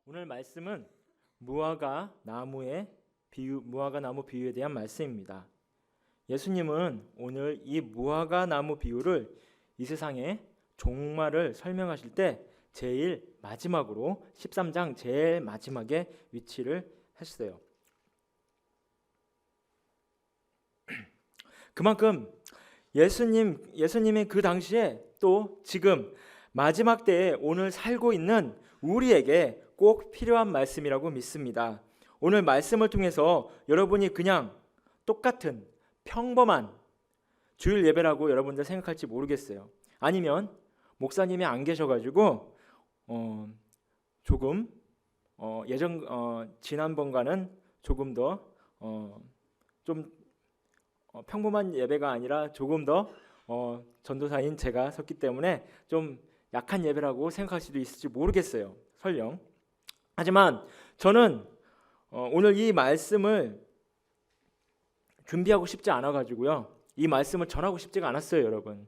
오늘 말씀은 무화과 나무 비유에 대한 말씀입니다. 예수님은 오늘 이 무화과 나무 비유를 이 세상에 종말을 설명하실 때 제일 마지막으로 13장 제일 마지막에 위치를 했어요. 그만큼 예수님의 그 당시에 또 지금 마지막 때에 오늘 살고 있는 우리에게 꼭 필요한 말씀이라고 믿습니다. 오늘 말씀을 통해서 여러분이 그냥 똑같은 평범한 주일 예배라고 여러분들 생각할지 모르겠어요. 아니면 목사님이 안 계셔가지고 조금 지난번과는 조금 더 좀 평범한 예배가 아니라 조금 더 전도사인 제가 섰기 때문에 좀 약한 예배라고 생각할 수도 있을지 모르겠어요. 설령. 하지만 저는 오늘 이 말씀을 준비하고 싶지 않아 가지고요. 이 말씀을 전하고 싶지가 않았어요, 여러분.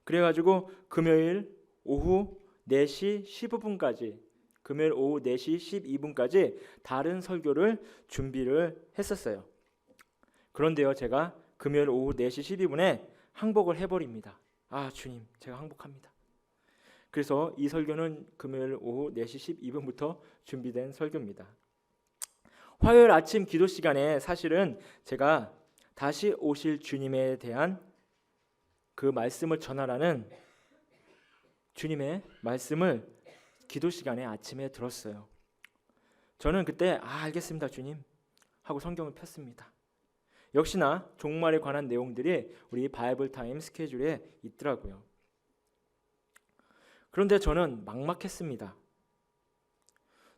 그래 가지고 금요일 오후 4시 15분까지 금요일 오후 4시 12분까지 다른 설교를 준비를 했었어요. 그런데요, 제가 금요일 오후 4시 12분에 항복을 해버립니다. 주님, 제가 항복합니다. 그래서 이 설교는 금요일 오후 4시 12분부터 준비된 설교입니다. 화요일 아침 기도 시간에 사실은 제가 다시 오실 주님에 대한 그 말씀을 전하라는 주님의 말씀을 기도 시간에 아침에 들었어요. 저는 그때 알겠습니다, 주님 하고 성경을 폈습니다. 역시나 종말에 관한 내용들이 우리 바이블 타임 스케줄에 있더라고요. 그런데 저는 막막했습니다.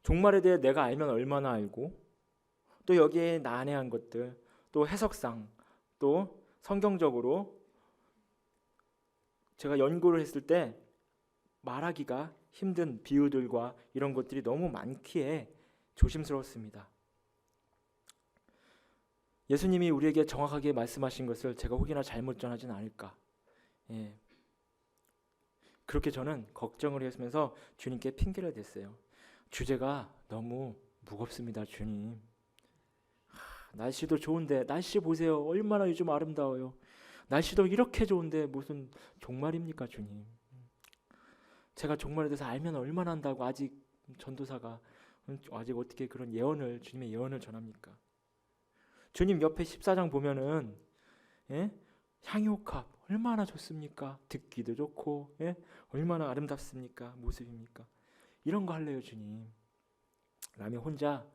종말에 대해 내가 알면 얼마나 알고 또 여기에 난해한 것들 또 해석상 또 성경적으로 제가 연구를 했을 때 말하기가 힘든 비유들과 이런 것들이 너무 많기에 조심스러웠습니다. 예수님이 우리에게 정확하게 말씀하신 것을 제가 혹여나 잘못 전하진 않을까. 그렇게 저는 걱정을 했으면서 주님께 핑계를 댔어요. 주제가 너무 무겁습니다, 주님. 날씨도 좋은데 날씨 보세요. 얼마나 요즘 아름다워요. 날씨도 이렇게 좋은데 무슨 종말입니까, 주님. 제가 종말에 대해서 알면 얼마나 한다고 아직 전도사가 아직 어떻게 그런 예언을 주님의 예언을 전합니까? 주님 옆에 14장 보면은 향유옥합 얼마나 좋습니까? 듣기도 좋고 얼마나 아름답습니까? 모습입니까? 이런 거 할래요, 주님. 라며 혼자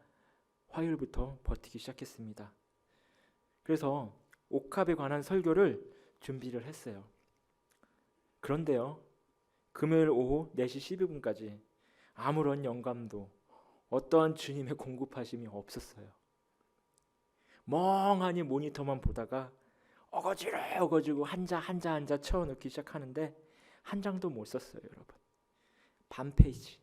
화요일부터 버티기 시작했습니다. 그래서 옥합에 관한 설교를 준비를 했어요. 그런데요, 금요일 오후 4시 12분까지 아무런 영감도 어떠한 주님의 공급하심이 없었어요. 멍하니 모니터만 보다가 어거지고 한자 채워넣기 시작하는데 한 장도 못 썼어요, 여러분. 반 페이지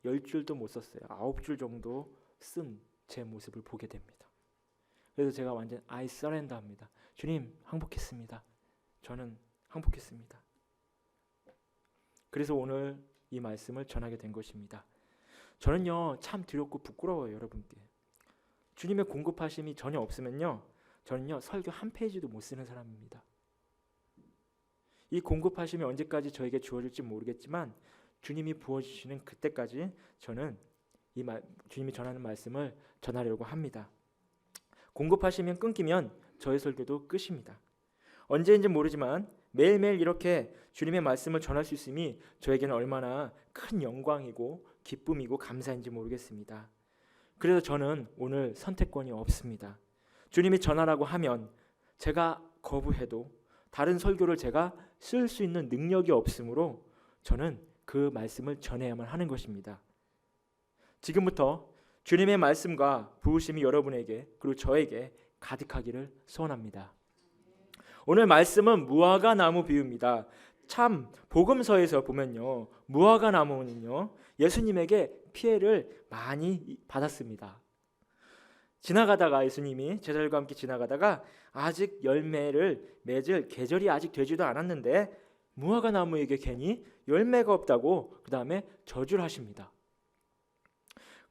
10줄도 못 썼어요. 9줄 정도 쓴 제 모습을 보게 됩니다. 그래서 제가 완전 I surrender 합니다. 주님, 항복했습니다. 저는 항복했습니다. 그래서 오늘 이 말씀을 전하게 된 것입니다. 저는요, 참 두렵고 부끄러워요, 여러분께. 주님의 공급하심이 전혀 없으면요, 저는요 설교 한 페이지도 못 쓰는 사람입니다. 이 공급하심이 언제까지 저에게 주어질지 모르겠지만 주님이 부어주시는 그때까지 저는 주님이 전하는 말씀을 전하려고 합니다. 공급하시면 끊기면 저의 설교도 끝입니다. 언제인지 모르지만 매일매일 이렇게 주님의 말씀을 전할 수 있음이 저에게는 얼마나 큰 영광이고 기쁨이고 감사인지 모르겠습니다. 그래서 저는 오늘 선택권이 없습니다. 주님이 전하라고 하면 제가 거부해도 다른 설교를 제가 쓸 수 있는 능력이 없으므로 저는 그 말씀을 전해야만 하는 것입니다. 지금부터 주님의 말씀과 부으심이 여러분에게 그리고 저에게 가득하기를 소원합니다. 오늘 말씀은 무화과 나무 비유입니다. 참 복음서에서 보면요, 무화과 나무는요 예수님에게 피해를 많이 받았습니다. 지나가다가 예수님이 제자들과 함께 지나가다가 아직 열매를 맺을 계절이 아직 되지도 않았는데 무화과 나무에게 괜히 열매가 없다고 그 다음에 저주를 하십니다.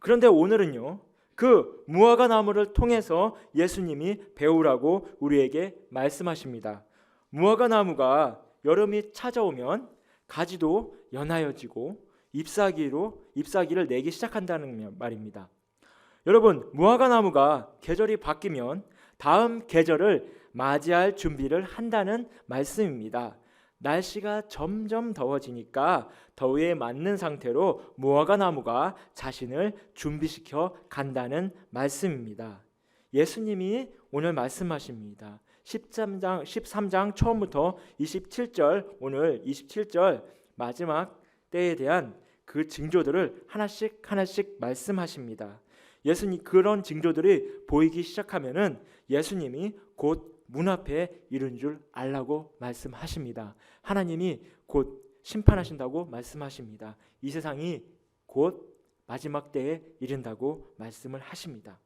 그런데 오늘은요, 그 무화과 나무를 통해서 예수님이 배우라고 우리에게 말씀하십니다. 무화과 나무가 여름이 찾아오면 가지도 연하여지고 잎사귀를 내기 시작한다는 말입니다. 여러분, 무화과 나무가 계절이 바뀌면 다음 계절을 맞이할 준비를 한다는 말씀입니다. 날씨가 점점 더워지니까 더위에 맞는 상태로 무화과 나무가 자신을 준비시켜 간다는 말씀입니다. 예수님이 오늘 말씀하십니다. 13장 처음부터 27절, 오늘 27절 마지막 때에 대한 그 징조들을 하나씩 말씀하십니다. 예수님, 그런 징조들이 보이기 시작하면은 예수님이 곧 문 앞에 이른 줄 알라고 말씀하십니다. 하나님이 곧 심판하신다고 말씀하십니다. 이 세상이 곧 마지막 때에 이른다고 말씀을 하십니다.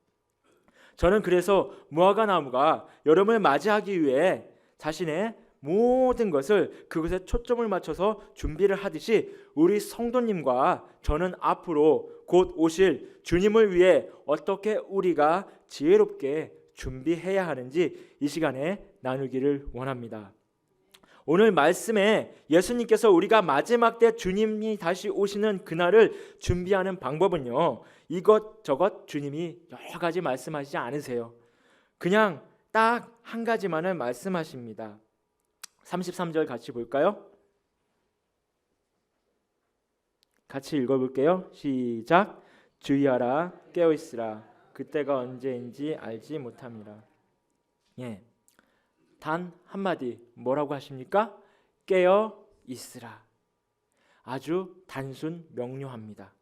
저는 그래서 무화과 나무가 여름을 맞이하기 위해 자신의 모든 것을 그것에 초점을 맞춰서 준비를 하듯이 우리 성도님과 저는 앞으로 곧 오실 주님을 위해 어떻게 우리가 지혜롭게 준비해야 하는지 이 시간에 나누기를 원합니다. 오늘 말씀에 예수님께서 우리가 마지막 때 주님이 다시 오시는 그날을 준비하는 방법은요, 이것저것 주님이 여러 가지 말씀하시지 않으세요. 그냥 딱 한 가지만을 말씀하십니다. 33절 같이 볼까요? 같이 읽어볼게요. 시작. 주의하라, 깨어있으라. 그때가 언제인지 알지 못함이라. 단 한마디 뭐라고 하십니까? 깨어 있으라. 아주 단순 명료합니다.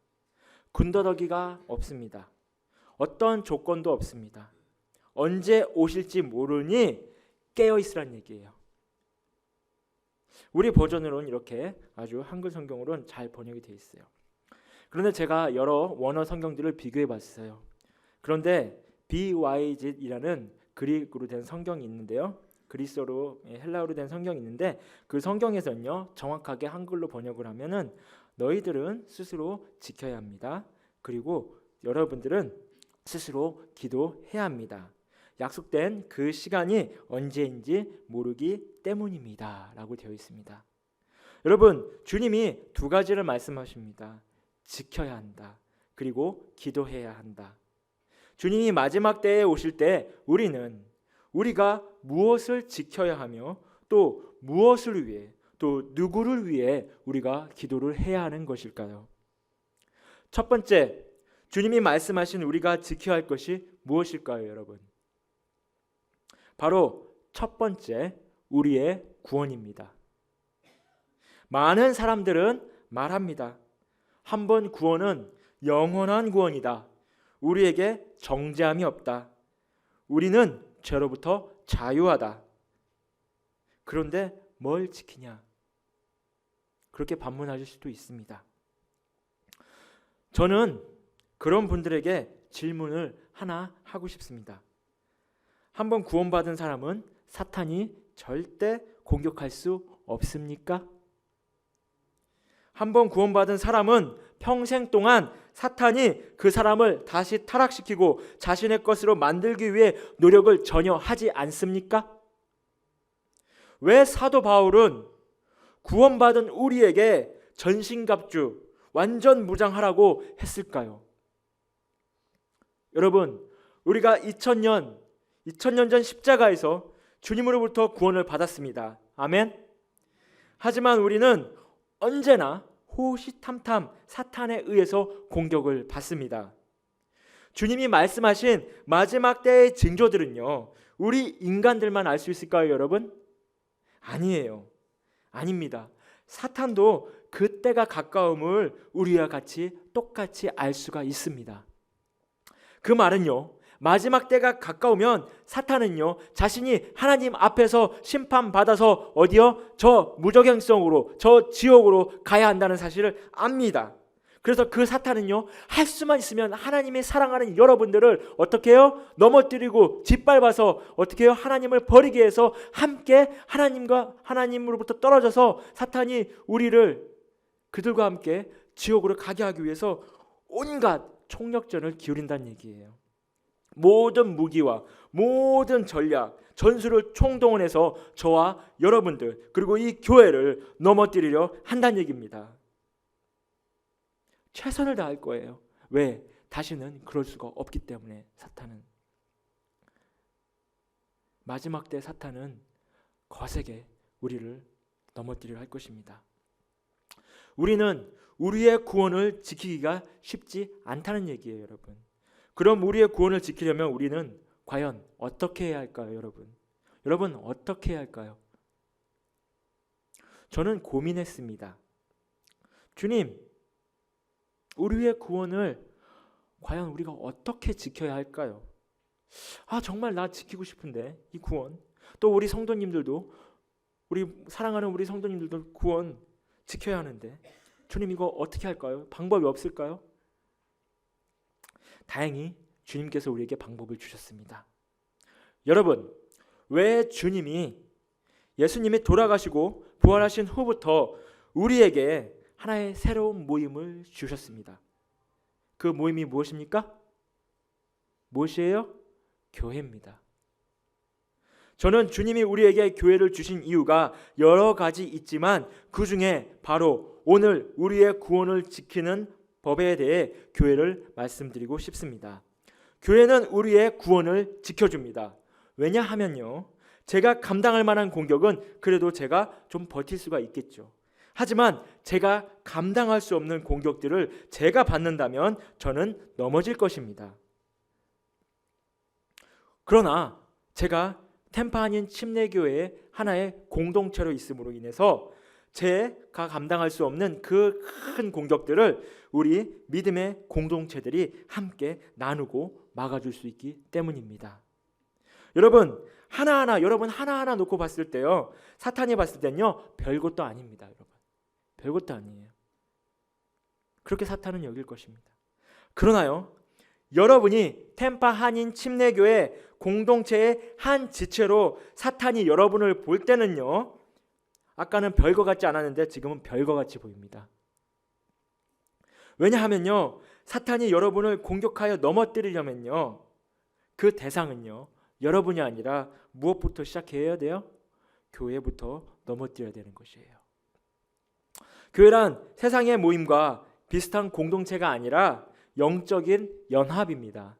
군더더기가 없습니다. 어떤 조건도 없습니다. 언제 오실지 모르니 깨어 있으란 얘기예요. 우리 버전으로는 이렇게 아주 한글 성경으로는 잘 번역이 되어 있어요. 그런데 제가 여러 원어 성경들을 비교해 봤어요. 그런데 BYZ이라는 그리스어로 된 성경이 있는데요. 그리스어로 헬라어로 된 성경이 있는데 그 성경에서는요, 정확하게 한글로 번역을 하면은 너희들은 스스로 지켜야 합니다. 그리고 여러분들은 스스로 기도해야 합니다. 약속된 그 시간이 언제인지 모르기 때문입니다. 라고 되어 있습니다. 여러분, 주님이 두 가지를 말씀하십니다. 지켜야 한다. 그리고 기도해야 한다. 주님이 마지막 때에 오실 때 우리가 무엇을 지켜야 하며 또 무엇을 위해 또 누구를 위해 우리가 기도를 해야 하는 것일까요? 첫 번째, 주님이 말씀하신 우리가 지켜야 할 것이 무엇일까요, 여러분? 바로 첫 번째, 우리의 구원입니다. 많은 사람들은 말합니다. 한 번 구원은 영원한 구원이다. 우리에게 정죄함이 없다. 우리는 죄로부터 자유하다. 그런데 뭘 지키냐? 그렇게 반문하실 수도 있습니다. 저는 그런 분들에게 질문을 하나 하고 싶습니다. 한번 구원받은 사람은 사탄이 절대 공격할 수 없습니까? 한번 구원받은 사람은 평생 동안 사탄이 그 사람을 다시 타락시키고 자신의 것으로 만들기 위해 노력을 전혀 하지 않습니까? 왜 사도 바울은 구원받은 우리에게 전신갑주, 완전 무장하라고 했을까요? 여러분, 우리가 2000년 전 십자가에서 주님으로부터 구원을 받았습니다. 아멘. 하지만 우리는 언제나 호시탐탐 사탄에 의해서 공격을 받습니다. 주님이 말씀하신 마지막 때의 징조들은요, 우리 인간들만 알 수 있을까요, 여러분? 아니에요. 아닙니다. 사탄도 그때가 가까움을 우리와 똑같이 알 수가 있습니다. 그 말은요, 마지막 때가 가까우면 사탄은요, 자신이 하나님 앞에서 심판받아서 어디요? 저 무적행성으로, 저 지옥으로 가야 한다는 사실을 압니다. 그래서 그 사탄은요, 할 수만 있으면 하나님이 사랑하는 여러분들을 어떻게 해요? 넘어뜨리고 짓밟아서 어떻게 해요? 하나님을 버리게 해서 함께 하나님으로부터 떨어져서 사탄이 우리를 그들과 함께 지옥으로 가게 하기 위해서 온갖 총력전을 기울인다는 얘기예요. 모든 무기와 모든 전략, 전술을 총동원해서 저와 여러분들 그리고 이 교회를 넘어뜨리려 한다는 얘기입니다. 최선을 다할 거예요. 왜? 다시는 그럴 수가 없기 때문에. 사탄은 마지막 때 사탄은 거세게 우리를 넘어뜨리려 할 것입니다. 우리는 우리의 구원을 지키기가 쉽지 않다는 얘기예요, 여러분. 그럼 우리의 구원을 지키려면 우리는 과연 어떻게 해야 할까요, 여러분? 여러분 어떻게 해야 할까요? 저는 고민했습니다. 주님, 우리의 구원을 과연 우리가 어떻게 지켜야 할까요? 정말 나 지키고 싶은데 이 구원. 또 우리 성도님들도, 우리 사랑하는 우리 성도님들도 구원 지켜야 하는데 주님 이거 어떻게 할까요? 방법이 없을까요? 다행히 주님께서 우리에게 방법을 주셨습니다. 여러분, 왜 주님이 예수님이 돌아가시고 부활하신 후부터 우리에게 하나의 새로운 모임을 주셨습니다. 그 모임이 무엇입니까? 무엇이에요? 교회입니다. 저는 주님이 우리에게 교회를 주신 이유가 여러 가지 있지만 그 중에 바로 오늘 우리의 구원을 지키는 법에 대해 교회를 말씀드리고 싶습니다. 교회는 우리의 구원을 지켜줍니다. 왜냐하면요, 제가 감당할 만한 공격은 그래도 제가 좀 버틸 수가 있겠죠. 하지만 제가 감당할 수 없는 공격들을 제가 받는다면 저는 넘어질 것입니다. 그러나 제가 템파 한인 침례교회의 하나의 공동체로 있음으로 인해서 제가 감당할 수 없는 그 큰 공격들을 우리 믿음의 공동체들이 함께 나누고 막아줄 수 있기 때문입니다. 여러분 하나하나 놓고 봤을 때요, 사탄이 봤을 때는요 별것도 아닙니다. 여러분 별것도 아니에요. 그렇게 사탄은 여길 것입니다. 그러나요, 여러분이 템파 한인 침례교회 공동체의 한 지체로 사탄이 여러분을 볼 때는요, 아까는 별거 같지 않았는데 지금은 별거 같이 보입니다. 왜냐하면요, 사탄이 여러분을 공격하여 넘어뜨리려면요, 그 대상은요 여러분이 아니라 무엇부터 시작해야 돼요? 교회부터 넘어뜨려야 되는 것이에요. 교회란 세상의 모임과 비슷한 공동체가 아니라 영적인 연합입니다.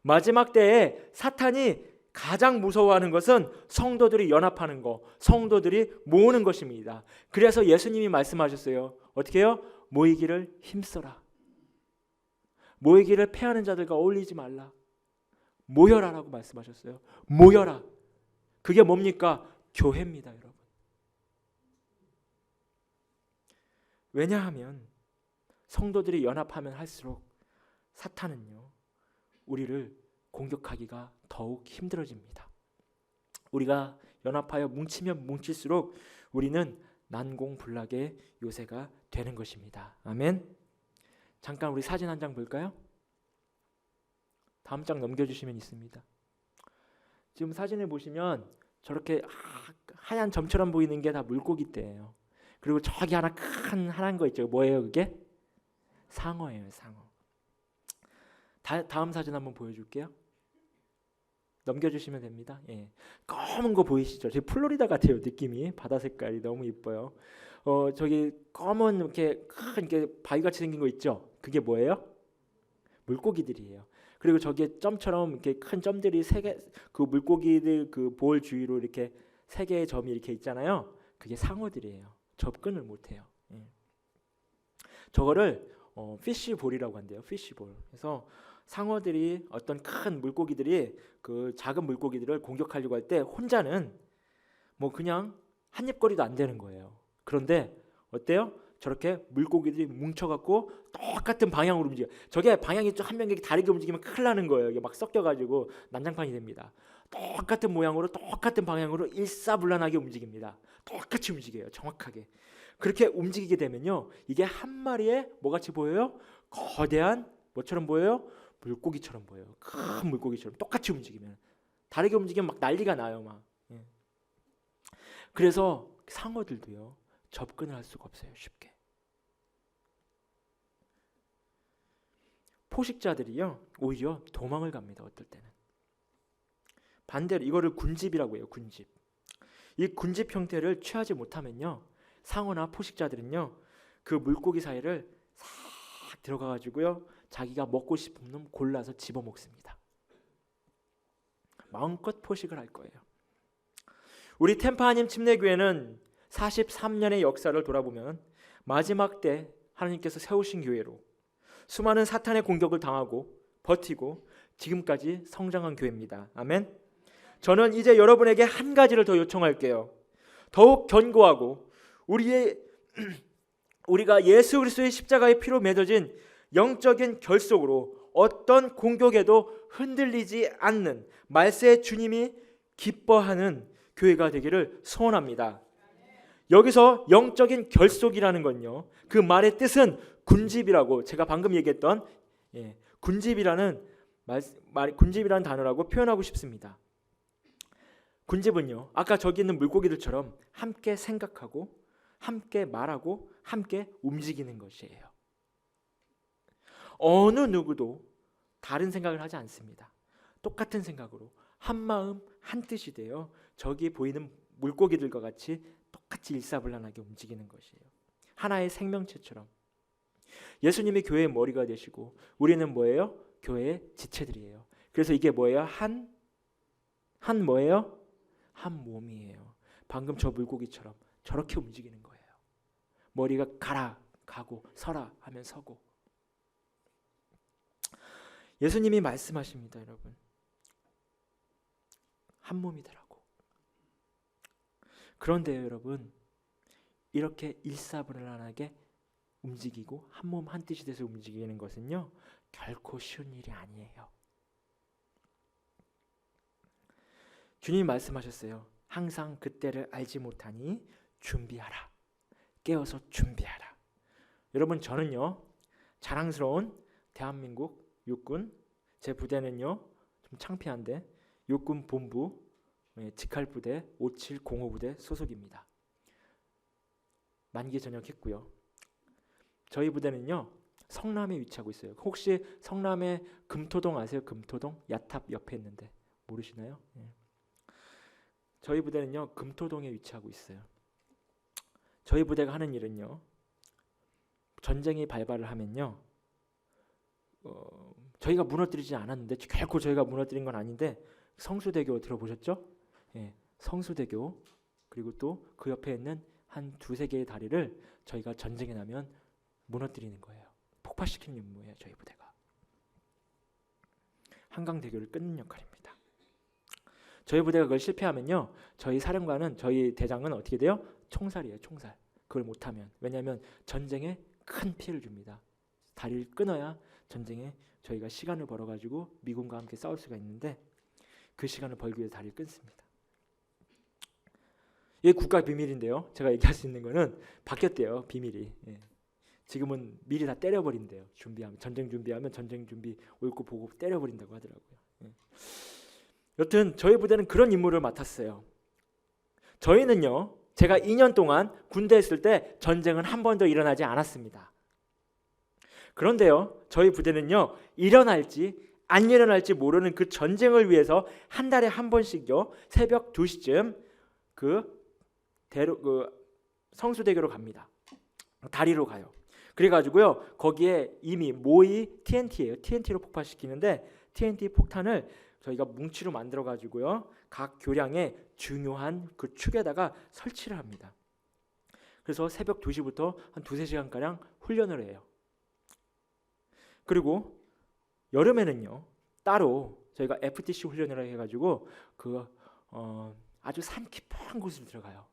마지막 때에 사탄이 가장 무서워하는 것은 성도들이 연합하는 것, 성도들이 모으는 것입니다. 그래서 예수님이 말씀하셨어요. 어떻게 해요? 모이기를 힘써라. 모이기를 패하는 자들과 어울리지 말라. 모여라라고 말씀하셨어요. 모여라. 그게 뭡니까? 교회입니다, 여러분. 왜냐하면 성도들이 연합하면 할수록 사탄은요 우리를 공격하기가 더욱 힘들어집니다. 우리가 연합하여 뭉치면 뭉칠수록 우리는 난공불락의 요새가 되는 것입니다. 아멘. 잠깐 우리 사진 한 장 볼까요? 다음 장 넘겨주시면 있습니다. 지금 사진을 보시면 저렇게 하얀 점처럼 보이는 게 다 물고기 떼예요. 그리고 저기 하나 큰 하얀 거 있죠. 뭐예요 그게? 상어예요. 상어. 다음 사진 한번 보여줄게요. 넘겨주시면 됩니다. 예. 검은 거 보이시죠? 지금 플로리다 같아요. 느낌이. 바다 색깔이 너무 이뻐요. 저기 검은 이렇게 큰 이렇게 바위같이 생긴 거 있죠? 그게 뭐예요? 물고기들이에요. 그리고 저기에 점처럼 이렇게 큰 점들이 세 개, 그 물고기들 그 볼 주위로 이렇게 세 개의 점이 이렇게 있잖아요. 그게 상어들이에요. 접근을 못해요. 예. 저거를 피쉬볼이라고 한대요. 피쉬볼. 그래서 상어들이 어떤 큰 물고기들이 그 작은 물고기들을 공격하려고 할 때 혼자는 뭐 그냥 한 입거리도 안 되는 거예요. 그런데 어때요? 저렇게 물고기들이 뭉쳐갖고 똑같은 방향으로 움직여. 저게 방향이 좀 한 명이 다르게 움직이면 큰일 나는 거예요. 이게 막 섞여가지고 난장판이 됩니다. 똑같은 모양으로 똑같은 방향으로 일사불란하게 움직입니다. 똑같이 움직여요. 정확하게. 그렇게 움직이게 되면요, 이게 한 마리의 뭐같이 보여요? 거대한 뭐처럼 보여요? 물고기처럼 보여요. 큰 물고기처럼 똑같이 움직이면. 다르게 움직이면 막 난리가 나요. 막. 예. 그래서 상어들도요 접근을 할 수가 없어요. 쉽게. 포식자들이요 오히려 도망을 갑니다. 어떨 때는. 반대로 이거를 군집이라고 해요. 군집. 이 군집 형태를 취하지 못하면요 상어나 포식자들은요 그 물고기 사이를 싹 들어가 가지고요 자기가 먹고 싶은 놈 골라서 집어먹습니다. 마음껏 포식을 할 거예요. 우리 템파하님 침례교회는 43년의 역사를 돌아보면 마지막 때 하나님께서 세우신 교회로 수많은 사탄의 공격을 당하고 버티고 지금까지 성장한 교회입니다. 아멘. 저는 이제 여러분에게 한 가지를 더 요청할게요. 더욱 견고하고 우리가 예수 그리스도의 십자가의 피로 맺어진 영적인 결속으로 어떤 공격에도 흔들리지 않는 말세의 주님이 기뻐하는 교회가 되기를 소원합니다. 여기서 영적인 결속이라는 건요 그 말의 뜻은 군집이라고 제가 방금 얘기했던 군집이라는 단어라고 표현하고 싶습니다. 군집은요 아까 저기 있는 물고기들처럼 함께 생각하고 함께 말하고 함께 움직이는 것이에요. 어느 누구도 다른 생각을 하지 않습니다. 똑같은 생각으로 한 마음 한 뜻이 되어 저기 보이는 물고기들과 같이 똑같이 일사불란하게 움직이는 것이에요. 하나의 생명체처럼. 예수님이 교회의 머리가 되시고 우리는 뭐예요? 교회의 지체들이에요. 그래서 이게 뭐예요? 한 뭐예요? 한 몸이에요. 방금 저 물고기처럼 저렇게 움직이는 거예요. 머리가 가라 가고 서라 하면 서고. 예수님이 말씀하십니다, 여러분. 한 몸이 되라고. 그런데요, 여러분, 이렇게 일사불란하게 움직이고 한 몸 한 뜻이 돼서 움직이는 것은요 결코 쉬운 일이 아니에요. 주님이 말씀하셨어요. 항상 그때를 알지 못하니 준비하라. 깨어서 준비하라. 여러분, 저는요 자랑스러운 대한민국 육군, 제 부대는요 좀 창피한데 육군 본부 직할부대 5705부대 소속입니다. 만기 전역했고요. 저희 부대는요 성남에 위치하고 있어요. 혹시 성남에 금토동 아세요? 금토동? 야탑 옆에 있는데 모르시나요? 저희 부대는요 금토동에 위치하고 있어요. 저희 부대가 하는 일은요 전쟁이 발발을 하면요 저희가 무너뜨리지 않았는데 결코 저희가 무너뜨린 건 아닌데 성수대교 들어보셨죠? 성수대교 그리고 또 그 옆에 있는 한 두세 개의 다리를 저희가 전쟁이 나면 무너뜨리는 거예요. 폭파시키는 임무예요. 저희 부대가. 한강대교를 끊는 역할입니다. 저희 부대가 그걸 실패하면요 저희 사령관은 저희 대장은 어떻게 돼요? 총살이에요. 총살. 그걸 못하면. 왜냐하면 전쟁에 큰 피해를 줍니다. 다리를 끊어야 전쟁에 저희가 시간을 벌어가지고 미군과 함께 싸울 수가 있는데 그 시간을 벌기 위해서 다리를 끊습니다. 이게 국가 비밀인데요. 제가 얘기할 수 있는 거는 바뀌었대요. 비밀이. 지금은 미리 다 때려버린대요. 준비하면 전쟁 준비하면 전쟁 준비 옳고 보고 때려버린다고 하더라고요. 여튼 저희 부대는 그런 임무를 맡았어요. 저희는요 제가 2년 동안 군대에 있을 때 전쟁은 한 번도 일어나지 않았습니다. 그런데요 저희 부대는요 일어날지 안 일어날지 모르는 그 전쟁을 위해서 한 달에 한 번씩요 새벽 2시쯤 그 성수대교로 갑니다. 다리로 가요. 그래가지고요 거기에 이미 모의 TNT예요. TNT로 폭파시키는데 TNT 폭탄을 저희가 뭉치로 만들어가지고요 각 교량에 중요한 그 축에다가 설치를 합니다. 그래서 새벽 2시부터 한 2-3시간가량 훈련을 해요. 그리고 여름에는요 따로 저희가 FTC 훈련을 해가지고 아주 산 깊은 곳으로 들어가요.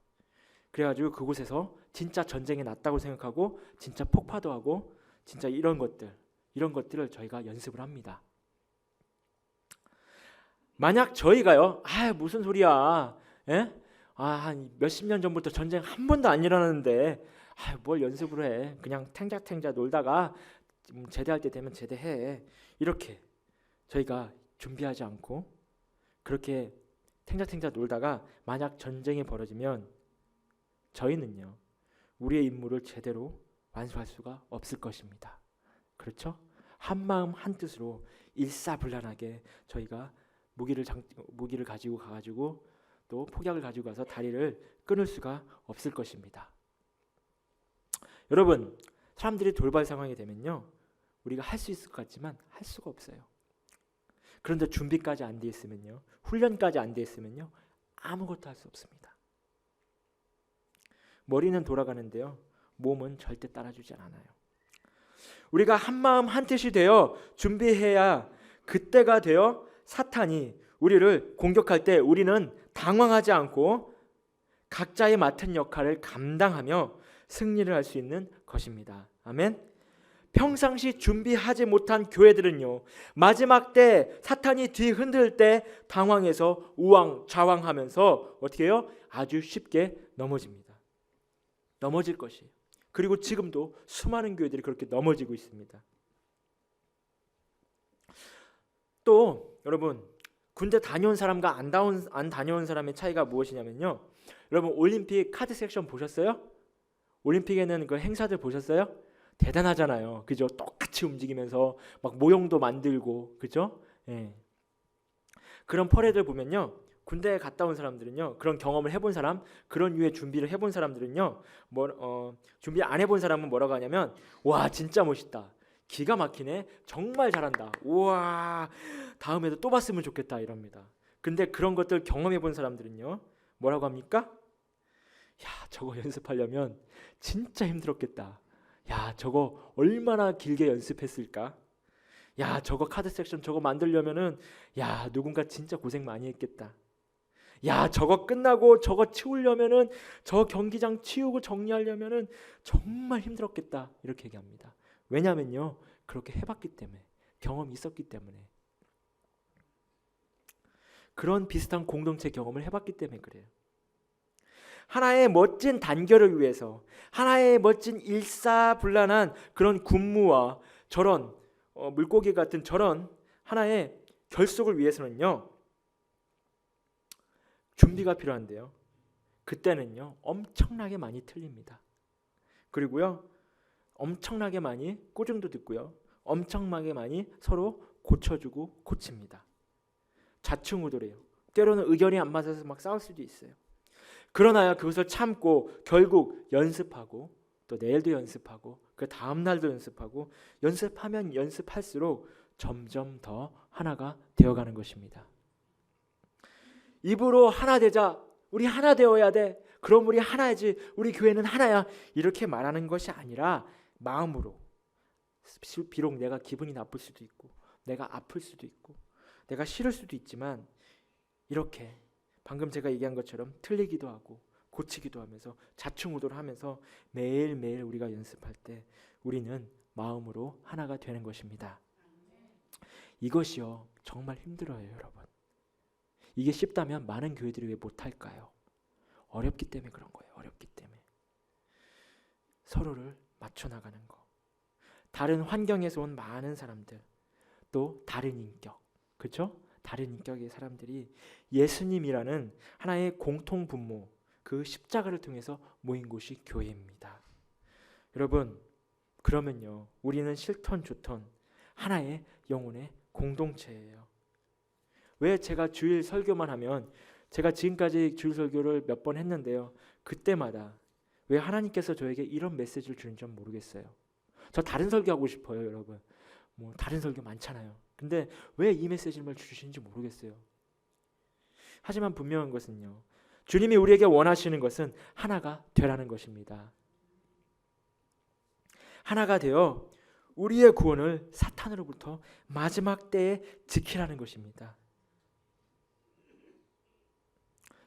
그래가지고 그곳에서 진짜 전쟁이 났다고 생각하고 진짜 폭파도 하고 진짜 이런 것들을 저희가 연습을 합니다. 만약 저희가요 무슨 소리야 한 몇십 년 전부터 전쟁 한 번도 안 일어났는데 뭘 연습을 해 그냥 탱자탱자 놀다가 제대할 때 되면 제대해 이렇게 저희가 준비하지 않고 그렇게 탱자탱자 놀다가 만약 전쟁이 벌어지면 저희는요 우리의 임무를 제대로 완수할 수가 없을 것입니다. 그렇죠? 한마음 한뜻으로 일사불란하게 저희가 무기를 가지고 가가지고 또 폭약을 가지고 가서 다리를 끊을 수가 없을 것입니다. 여러분, 사람들이 돌발 상황이 되면요, 우리가 할 수 있을 것 같지만 할 수가 없어요. 그런데 준비까지 안 돼 있으면요, 훈련까지 안 돼 있으면요, 아무것도 할 수 없습니다. 머리는 돌아가는데요, 몸은 절대 따라주지 않아요. 우리가 한마음 한뜻이 되어 준비해야 그때가 되어 사탄이 우리를 공격할 때 우리는 당황하지 않고 각자의 맡은 역할을 감당하며 승리를 할 수 있는 것입니다. 아멘. 평상시 준비하지 못한 교회들은요, 마지막 때 사탄이 뒤흔들 때 당황해서 우왕좌왕하면서 어떻게 해요? 아주 쉽게 넘어질 것이에요. 그리고 지금도 수많은 교회들이 그렇게 넘어지고 있습니다. 또 여러분, 군대 다녀온 사람과 안 다녀온 사람의 차이가 무엇이냐면요, 여러분 올림픽 카드 섹션 보셨어요? 올림픽에는 그 행사들 보셨어요? 대단하잖아요. 그죠? 똑같이 움직이면서 막 모형도 만들고, 그죠? 예. 그런 퍼레이드를 보면요, 군대에 갔다 온 사람들은요, 그런 경험을 해본 사람, 그런 류의 준비를 해본 사람들은요, 준비 안 해본 사람은 뭐라고 하냐면, 와 진짜 멋있다, 기가 막히네, 정말 잘한다, 우와 다음에도 또 봤으면 좋겠다 이럽니다. 근데 그런 것들 경험해 본 사람들은요, 뭐라고 합니까? 야, 저거 연습하려면 진짜 힘들었겠다. 야, 저거 얼마나 길게 연습했을까? 야, 저거 카드 섹션 저거 만들려면은, 야, 누군가 진짜 고생 많이 했겠다. 야, 저거 끝나고 저거 치우려면은, 저 경기장 치우고 정리하려면은 정말 힘들었겠다. 이렇게 얘기합니다. 왜냐면요, 그렇게 해봤기 때문에, 경험이 있었기 때문에, 그런 비슷한 공동체 경험을 해봤기 때문에 그래요. 하나의 멋진 단결을 위해서, 하나의 멋진 일사불란한 그런 군무와 저런 물고기 같은 저런 하나의 결속을 위해서는요, 준비가 필요한데요, 그때는요 엄청나게 많이 틀립니다. 그리고요 엄청나게 많이 꼬증도 듣고요, 엄청나게 많이 서로 고쳐주고 고칩니다. 좌충우돌해요. 때로는 의견이 안 맞아서 막 싸울 수도 있어요. 그러나요, 그것을 참고 결국 연습하고, 또 내일도 연습하고, 그 다음 날도 연습하고, 연습하면 연습할수록 점점 더 하나가 되어가는 것입니다. 입으로 하나 되자, 우리 하나 되어야 돼, 그럼 우리 하나야지, 우리 교회는 하나야, 이렇게 말하는 것이 아니라 마음으로, 비록 내가 기분이 나쁠 수도 있고, 내가 아플 수도 있고, 내가 싫을 수도 있지만, 이렇게 방금 제가 얘기한 것처럼 틀리기도 하고 고치기도 하면서 좌충우돌 하면서 매일매일 우리가 연습할 때 우리는 마음으로 하나가 되는 것입니다. 이것이요 정말 힘들어요, 여러분. 이게 쉽다면 많은 교회들이 왜 못할까요? 어렵기 때문에 그런 거예요. 어렵기 때문에. 서로를 맞춰나가는 거. 다른 환경에서 온 많은 사람들, 또 다른 인격, 그렇죠? 다른 인격의 사람들이 예수님이라는 하나의 공통 분모, 그 십자가를 통해서 모인 곳이 교회입니다. 여러분, 그러면요 우리는 싫던 좋던 하나의 영혼의 공동체예요. 왜 제가 주일 설교만 하면, 제가 지금까지 주일 설교를 몇 번 했는데요, 그때마다 왜 하나님께서 저에게 이런 메시지를 주는지 모르겠어요. 저 다른 설교하고 싶어요, 여러분. 뭐 다른 설교 많잖아요. 근데 왜 이 메시지를 주시는지 모르겠어요. 하지만 분명한 것은요, 주님이 우리에게 원하시는 것은 하나가 되라는 것입니다. 하나가 되어 우리의 구원을 사탄으로부터 마지막 때에 지키라는 것입니다.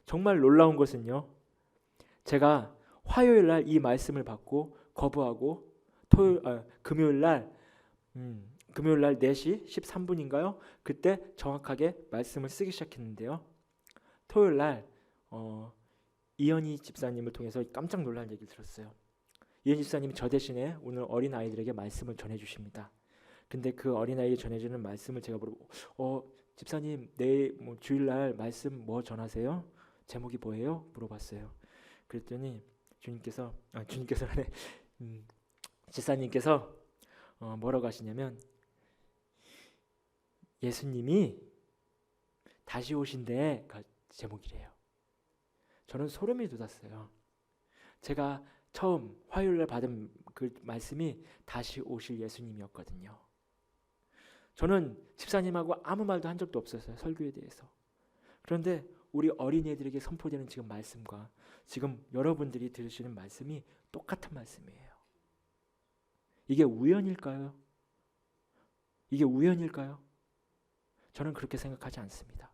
정말 놀라운 것은요, 제가 화요일 날 이 말씀을 받고 거부하고 금요일 날 4시 13분인가요? 그때 정확하게 말씀을 쓰기 시작했는데요, 토요일 날 이현희 집사님을 통해서 깜짝 놀란 얘기를 들었어요. 이현희 집사님이 저 대신에 오늘 어린 아이들에게 말씀을 전해주십니다. 근데 그 어린 아이에게 전해주는 말씀을 제가 물어보고, 집사님 내일 주일날 말씀 뭐 전하세요? 제목이 뭐예요? 물어봤어요. 그랬더니 주님께서는 집사님께서 뭐라고 하시냐면, 예수님이 다시 오신대 그 제목이래요. 저는 소름이 돋았어요. 제가 처음 화요일날 받은 그 말씀이 다시 오실 예수님이었거든요. 저는 집사님하고 아무 말도 한 적도 없었어요. 설교에 대해서. 그런데 우리 어린이들에게 선포되는 지금 말씀과 지금 여러분들이 들으시는 말씀이 똑같은 말씀이에요. 이게 우연일까요? 이게 우연일까요? 저는 그렇게 생각하지 않습니다.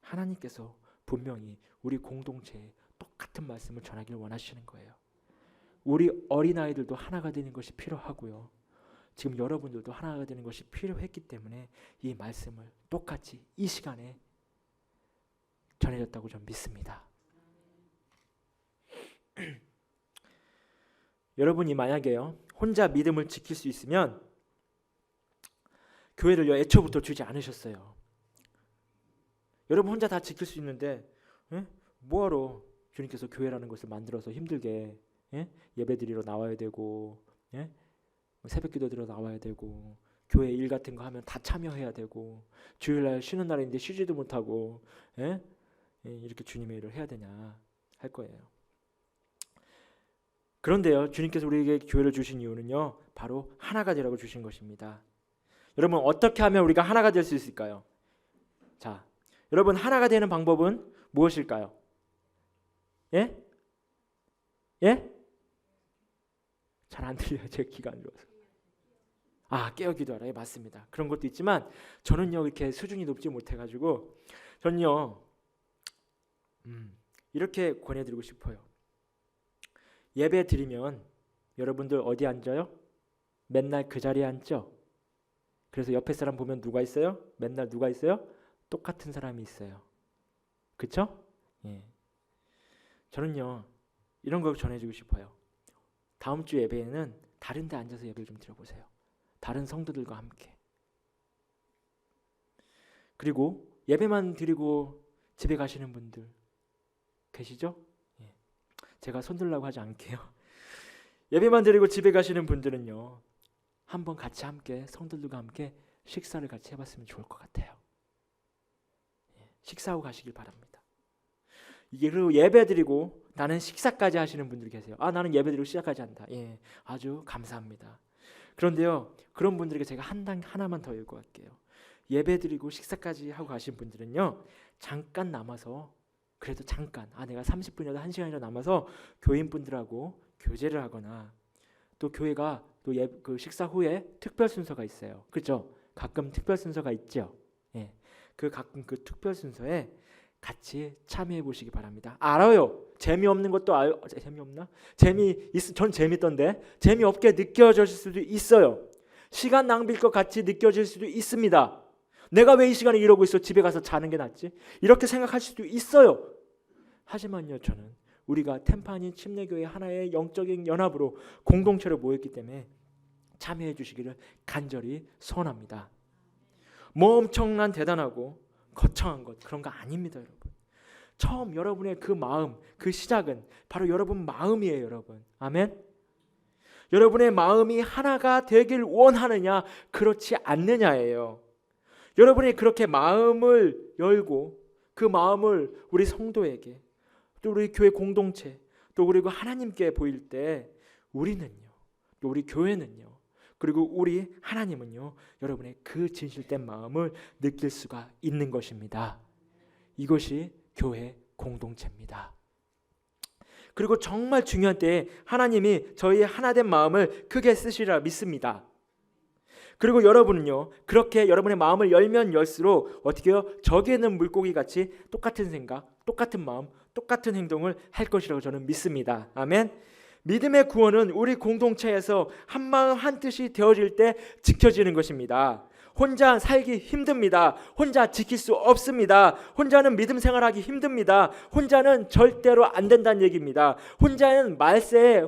하나님께서 분명히 우리 공동체에 똑같은 말씀을 전하기를 원하시는 거예요. 우리 어린아이들도 하나가 되는 것이 필요하고요. 지금 여러분들도 하나가 되는 것이 필요했기 때문에 이 말씀을 똑같이 이 시간에 전해졌다고 저는 믿습니다. 여러분이 만약에요 혼자 믿음을 지킬 수 있으면 교회를 애초부터 주지 않으셨어요. 여러분 혼자 다 지킬 수 있는데 뭐하러 주님께서 교회라는 것을 만들어서 힘들게 예배드리러 나와야 되고 새벽기도 들어 나와야 되고 교회 일 같은 거 하면 다 참여해야 되고 주일날 쉬는 날인데 쉬지도 못하고 이렇게 주님의 일을 해야 되냐 할 거예요. 그런데요 주님께서 우리에게 교회를 주신 이유는요 바로 하나가 되라고 주신 것입니다. 여러분 어떻게 하면 우리가 하나가 될 수 있을까요? 자, 여러분 하나가 되는 방법은 무엇일까요? 예? 잘 안 들려요. 제 귀가 안 좋아서. 깨어 기도하라. 예, 맞습니다. 그런 것도 있지만 저는요 이렇게 수준이 높지 못해가지고 저는요 이렇게 권해드리고 싶어요. 예배 드리면 여러분들 어디 앉아요? 맨날 그 자리에 앉죠? 그래서 옆에 사람 보면 누가 있어요? 맨날 누가 있어요? 똑같은 사람이 있어요. 그쵸? 예. 저는요 이런 걸 전해주고 싶어요. 다음 주 예배에는 다른 데 앉아서 예배를 좀 드려보세요. 다른 성도들과 함께. 그리고 예배만 드리고 집에 가시는 분들 계시죠? 예. 제가 손들라고 하지 않을게요. 예배만 드리고 집에 가시는 분들은요 한번 같이 함께 성도들과 함께 식사를 같이 해봤으면 좋을 것 같아요. 예. 식사하고 가시길 바랍니다. 이게 그리고 예배드리고 나는 식사까지 하시는 분들이 계세요. 나는 예배드리고 식사까지 한다. 예, 아주 감사합니다. 그런데요, 그런 분들에게 제가 하나만 더 요구할게요. 예배드리고 식사까지 하고 가신 분들은요, 잠깐 남아서 그래도 잠깐, 내가 30분이라도 1시간이라도 남아서 교인분들하고 교제를 하거나 또 교회가 또 그 식사 후에 특별 순서가 있어요. 그렇죠? 가끔 특별 순서가 있죠. 예, 가끔 그 특별 순서에 같이 참여해 보시기 바랍니다. 알아요. 재미없는 것도 재미없나? 전 재밌던데 재미없게 느껴질 수도 있어요. 시간 낭비일 것 같이 느껴질 수도 있습니다. 내가 왜 이 시간에 이러고 있어? 집에 가서 자는 게 낫지? 이렇게 생각할 수도 있어요. 하지만요, 저는 우리가 템파니 침례교회 하나의 영적인 연합으로 공동체로 모였기 때문에 참여해 주시기를 간절히 소원합니다. 뭐 엄청난 대단하고 거창한 것 그런 거 아닙니다, 여러분. 처음 여러분의 그 마음, 그 시작은 바로 여러분 마음이에요, 여러분. 아멘. 여러분의 마음이 하나가 되길 원하느냐, 그렇지 않느냐예요. 여러분이 그렇게 마음을 열고 그 마음을 우리 성도에게 또 우리 교회 공동체 또 그리고 하나님께 보일 때 우리는요, 또 우리 교회는요, 그리고 우리 하나님은요 여러분의 그 진실된 마음을 느낄 수가 있는 것입니다. 이것이 교회 공동체입니다. 그리고 정말 중요한 때에 하나님이 저희의 하나된 마음을 크게 쓰시리라 믿습니다. 그리고 여러분은요 그렇게 여러분의 마음을 열면 열수록 어떻게 해요? 저기에 있는 물고기 같이 똑같은 생각, 똑같은 마음, 똑같은 행동을 할 것이라고 저는 믿습니다. 아멘. 믿음의 구원은 우리 공동체에서 한 마음 한 뜻이 되어질 때 지켜지는 것입니다. 혼자 살기 힘듭니다. 혼자 지킬 수 없습니다. 혼자는 믿음 생활하기 힘듭니다. 혼자는 절대로 안 된다는 얘기입니다. 혼자는 말세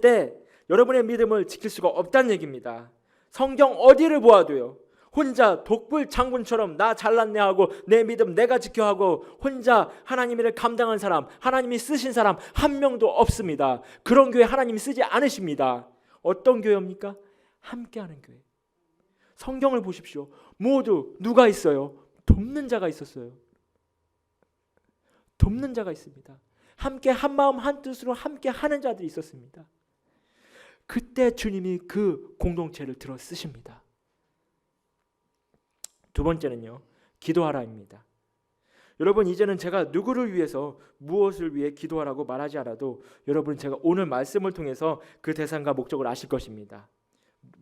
때 여러분의 믿음을 지킬 수가 없다는 얘기입니다. 성경 어디를 보아도요, 혼자 독불 장군처럼 나 잘났네 하고 내 믿음 내가 지켜 하고 혼자 하나님의 일을 감당한 사람, 하나님이 쓰신 사람 한 명도 없습니다. 그런 교회 하나님이 쓰지 않으십니다. 어떤 교회입니까? 함께하는 교회. 성경을 보십시오. 모두 누가 있어요? 돕는 자가 있었어요. 돕는 자가 있습니다. 함께 한마음 한뜻으로 함께 하는 자들이 있었습니다. 그때 주님이 그 공동체를 들어 쓰십니다. 두 번째는요, 기도하라입니다. 여러분, 이제는 제가 누구를 위해서 무엇을 위해 기도하라고 말하지 않아도 여러분, 제가 오늘 말씀을 통해서 그 대상과 목적을 아실 것입니다.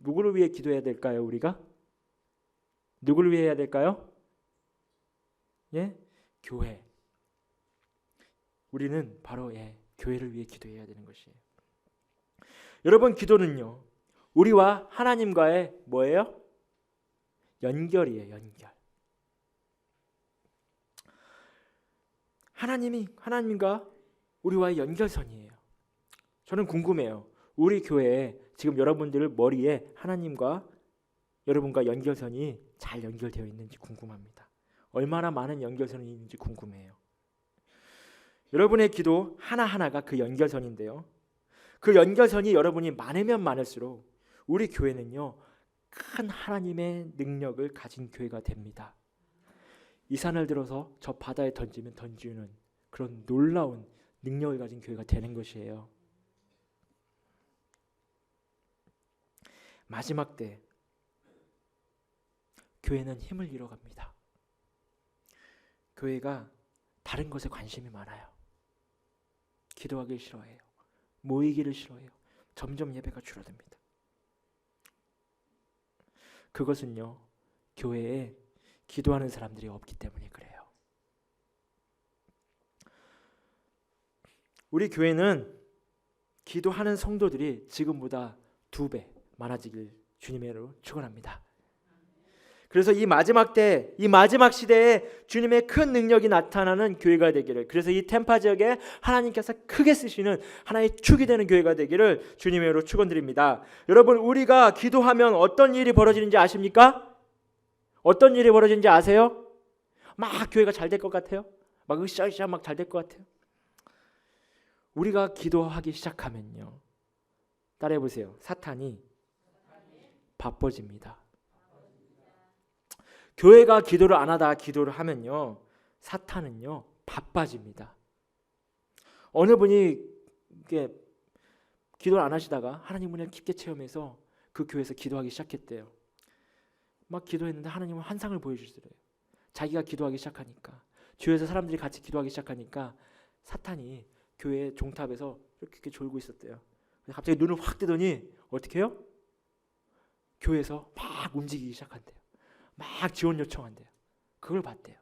누구를 위해 기도해야 될까요? 우리가 누구를 위해 해야 될까요? 예, 교회. 우리는 바로 교회를 위해 기도해야 되는 것이에요. 여러분, 기도는요, 우리와 하나님과의 뭐예요? 연결이에요. 연결. 하나님과 우리와의 연결선이에요. 저는 궁금해요. 우리 교회에 지금 여러분들 머리에 하나님과 여러분과 연결선이 잘 연결되어 있는지 궁금합니다. 얼마나 많은 연결선이 있는지 궁금해요. 여러분의 기도 하나하나가 그 연결선인데요. 그 연결선이 여러분이 많으면 많을수록 우리 교회는요, 큰 하나님의 능력을 가진 교회가 됩니다. 이 산을 들어서 저 바다에 던지면 던지는 그런 놀라운 능력을 가진 교회가 되는 것이에요. 마지막 때 교회는 힘을 잃어갑니다. 교회가 다른 것에 관심이 많아요. 기도하기 싫어해요. 모이기를 싫어해요. 점점 예배가 줄어듭니다. 그것은요, 교회에 기도하는 사람들이 없기 때문에 그래요. 우리 교회는 기도하는 성도들이 지금보다 2배 많아지길 주님으로 축원합니다. 그래서 이 마지막 때, 이 마지막 시대에 주님의 큰 능력이 나타나는 교회가 되기를, 그래서 이 템파 지역에 하나님께서 크게 쓰시는 하나의 축이 되는 교회가 되기를 주님의 이름으로 축원드립니다. 여러분, 우리가 기도하면 어떤 일이 벌어지는지 아십니까? 어떤 일이 벌어지는지 아세요? 막 교회가 잘 될 것 같아요? 막 으쌰으쌰 막 잘 될 것 같아요? 우리가 기도하기 시작하면요, 따라해 보세요. 사탄이 바빠집니다. 교회가 기도를 안 하다가 기도를 하면요, 사탄은요 바빠집니다. 어느 분이 기도를 안 하시다가 하나님 은혜를 깊게 체험해서 그 교회에서 기도하기 시작했대요. 막 기도했는데 하나님은 환상을 보여주시더래요. 자기가 기도하기 시작하니까, 주위에서 사람들이 같이 기도하기 시작하니까 사탄이 교회 종탑에서 이렇게 졸고 있었대요. 갑자기 눈을 확 뜨더니 어떻게 해요? 교회에서 막 움직이기 시작한대요. 막 지원 요청한대요. 그걸 봤대요.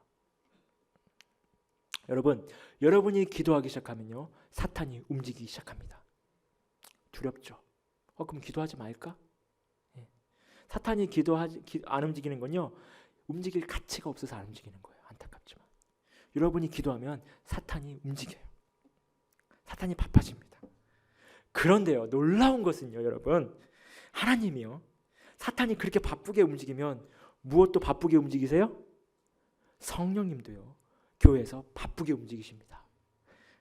여러분, 여러분이 기도하기 시작하면요, 사탄이 움직이기 시작합니다. 두렵죠? 그럼 기도하지 말까? 사탄이 안 움직이는 건요, 움직일 가치가 없어서 안 움직이는 거예요. 안타깝지만 여러분이 기도하면 사탄이 움직여요. 사탄이 바빠집니다. 그런데요, 놀라운 것은요, 여러분, 하나님이요, 사탄이 그렇게 바쁘게 움직이면 무엇도 바쁘게 움직이세요? 성령님도요, 교회에서 바쁘게 움직이십니다.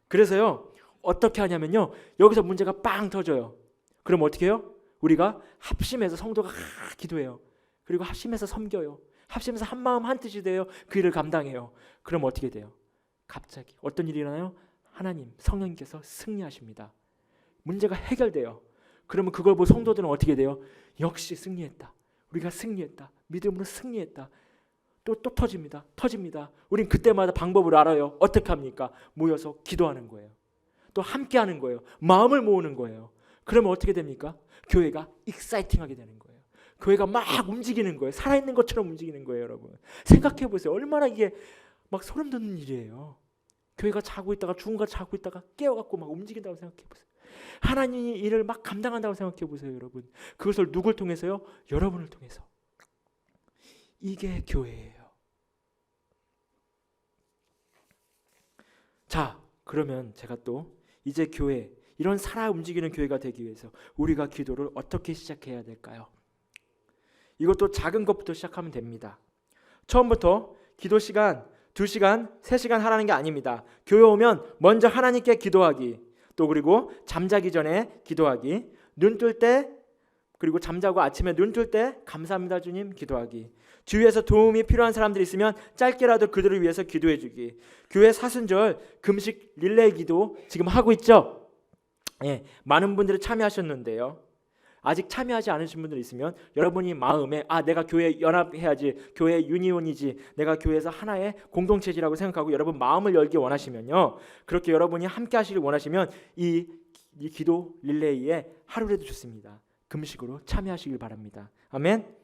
그래서요, 어떻게 하냐면요, 여기서 문제가 빵 터져요. 그럼 어떻게 해요? 우리가 합심해서 성도가 기도해요. 그리고 합심해서 섬겨요. 합심해서 한마음 한뜻이 돼요. 그 일을 감당해요. 그럼 어떻게 돼요? 갑자기 어떤 일이 일어나요? 하나님, 성령님께서 승리하십니다. 문제가 해결돼요. 그러면 그걸 보고 성도들은 어떻게 돼요? 역시 승리했다. 우리가 승리했다. 믿음으로 승리했다. 또 터집니다. 우린 그때마다 방법을 알아요. 어떻게 합니까? 모여서 기도하는 거예요. 또 함께 하는 거예요. 마음을 모으는 거예요. 그러면 어떻게 됩니까? 교회가 익사이팅하게 되는 거예요. 교회가 막 움직이는 거예요. 살아있는 것처럼 움직이는 거예요. 여러분, 생각해 보세요. 얼마나 이게 막 소름 돋는 일이에요. 교회가 자고 있다가 누군가 자고 있다가 깨어갖고 막 움직인다고 생각해 보세요. 하나님이 일을 막 감당한다고 생각해 보세요. 여러분, 그것을 누굴 통해서요? 여러분을 통해서. 이게 교회예요. 자, 그러면 제가 또 이제 교회, 이런 살아 움직이는 교회가 되기 위해서 우리가 기도를 어떻게 시작해야 될까요? 이것도 작은 것부터 시작하면 됩니다. 처음부터 기도 시간 2시간, 3시간 하라는 게 아닙니다. 교회 오면 먼저 하나님께 기도하기, 또 그리고 잠자기 전에 기도하기, 눈 뜰 때 그리고 잠자고 아침에 눈 뜰 때 감사합니다 주님 기도하기. 주위에서 도움이 필요한 사람들이 있으면 짧게라도 그들을 위해서 기도해 주기. 교회 사순절 금식 릴레이 기도 지금 하고 있죠? 예, 많은 분들이 참여하셨는데요. 아직 참여하지 않으신 분들 있으면 여러분이 마음에 내가 교회에 연합해야지, 교회 유니온이지, 내가 교회에서 하나의 공동체지라고 생각하고 여러분 마음을 열기 원하시면요, 그렇게 여러분이 함께 하시길 원하시면 이 기도 릴레이에 하루라도 좋습니다. 금식으로 참여하시길 바랍니다. 아멘.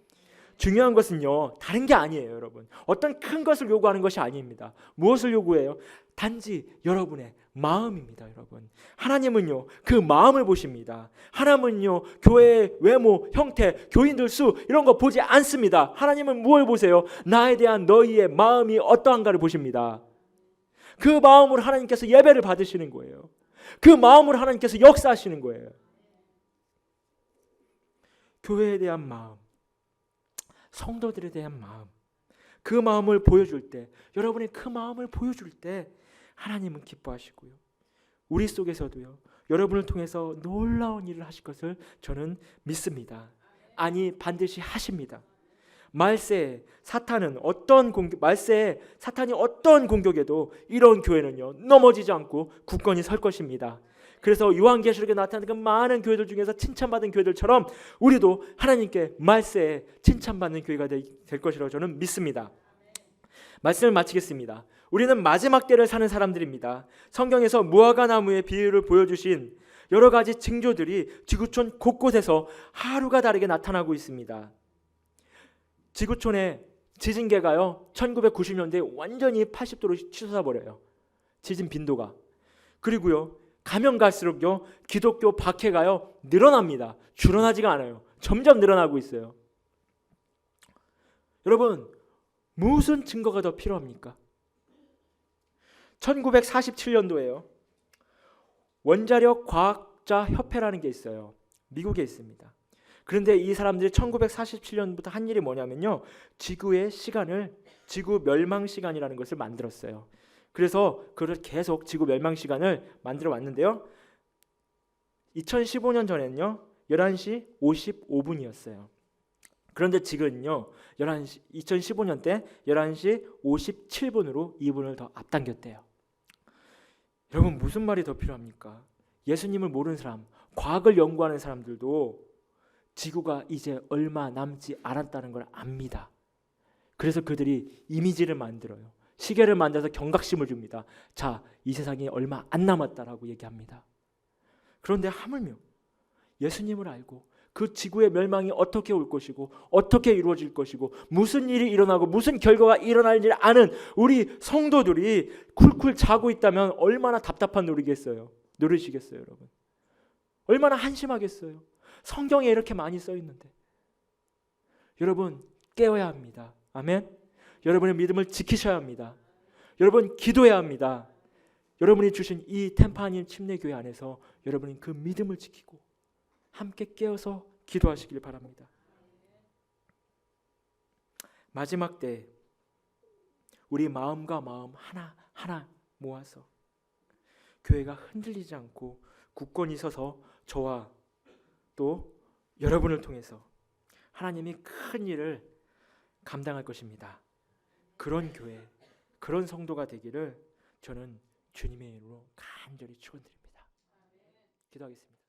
중요한 것은요, 다른 게 아니에요. 여러분, 어떤 큰 것을 요구하는 것이 아닙니다. 무엇을 요구해요? 단지 여러분의 마음입니다. 여러분, 하나님은요 그 마음을 보십니다. 하나님은요 교회의 외모, 형태, 교인들 수 이런 거 보지 않습니다. 하나님은 무엇을 보세요? 나에 대한 너희의 마음이 어떠한가를 보십니다. 그 마음으로 하나님께서 예배를 받으시는 거예요. 그 마음으로 하나님께서 역사하시는 거예요. 교회에 대한 마음, 성도들에 대한 마음, 그 마음을 보여줄 때, 여러분이 그 마음을 보여줄 때 하나님은 기뻐하시고요, 우리 속에서도요 여러분을 통해서 놀라운 일을 하실 것을 저는 믿습니다. 아니, 반드시 하십니다. 말세에 사탄이 어떤 공격에도 이런 교회는요 넘어지지 않고 굳건히 설 것입니다. 그래서 요한계시록에 나타나는 그 많은 교회들 중에서 칭찬받은 교회들처럼 우리도 하나님께 말세에 칭찬받는 교회가 될 것이라고 저는 믿습니다. 말씀을 마치겠습니다. 우리는 마지막 때를 사는 사람들입니다. 성경에서 무화과 나무의 비유를 보여주신 여러 가지 징조들이 지구촌 곳곳에서 하루가 다르게 나타나고 있습니다. 지구촌의 지진계가요 1990년대에 완전히 80도로 치솟아 버려요. 지진 빈도가. 그리고요 가면 갈수록요 기독교 박해가요 늘어납니다. 줄어나지가 않아요. 점점 늘어나고 있어요. 여러분, 무슨 증거가 더 필요합니까? 1947년도에요 원자력 과학자 협회라는 게 있어요. 미국에 있습니다. 그런데 이 사람들이 1947년부터 한 일이 뭐냐면요, 지구의 시간을 지구 멸망 시간이라는 것을 만들었어요. 그래서 그걸 계속 지구 멸망 시간을 만들어 왔는데요, 2015년 전에는요 11시 55분이었어요. 그런데 지금은요 2015년 때 11시 57분으로 2분을 더 앞당겼대요. 여러분, 무슨 말이 더 필요합니까? 예수님을 모르는 사람, 과학을 연구하는 사람들도 지구가 이제 얼마 남지 않았다는 걸 압니다. 그래서 그들이 이미지를 만들어요. 시계를 만들어서 경각심을 줍니다. 자, 이 세상이 얼마 안 남았다라고 얘기합니다. 그런데 하물며 예수님을 알고 그 지구의 멸망이 어떻게 올 것이고 어떻게 이루어질 것이고 무슨 일이 일어나고 무슨 결과가 일어날지 아는 우리 성도들이 쿨쿨 자고 있다면 얼마나 답답한 노르시겠어요, 여러분? 얼마나 한심하겠어요. 성경에 이렇게 많이 써 있는데. 여러분, 깨어야 합니다. 아멘. 여러분의 믿음을 지키셔야 합니다. 여러분, 기도해야 합니다. 여러분이 주신 이 템파님 침례교회 안에서 여러분이 그 믿음을 지키고 함께 깨어서 기도하시길 바랍니다. 마지막 때 우리 마음과 마음 하나 모아서 교회가 흔들리지 않고 굳건히 서서 저와 또 여러분을 통해서 하나님이 큰 일을 감당할 것입니다. 그런 교회, 그런 성도가 되기를 저는 주님의 이름으로 간절히 축원드립니다. 기도하겠습니다.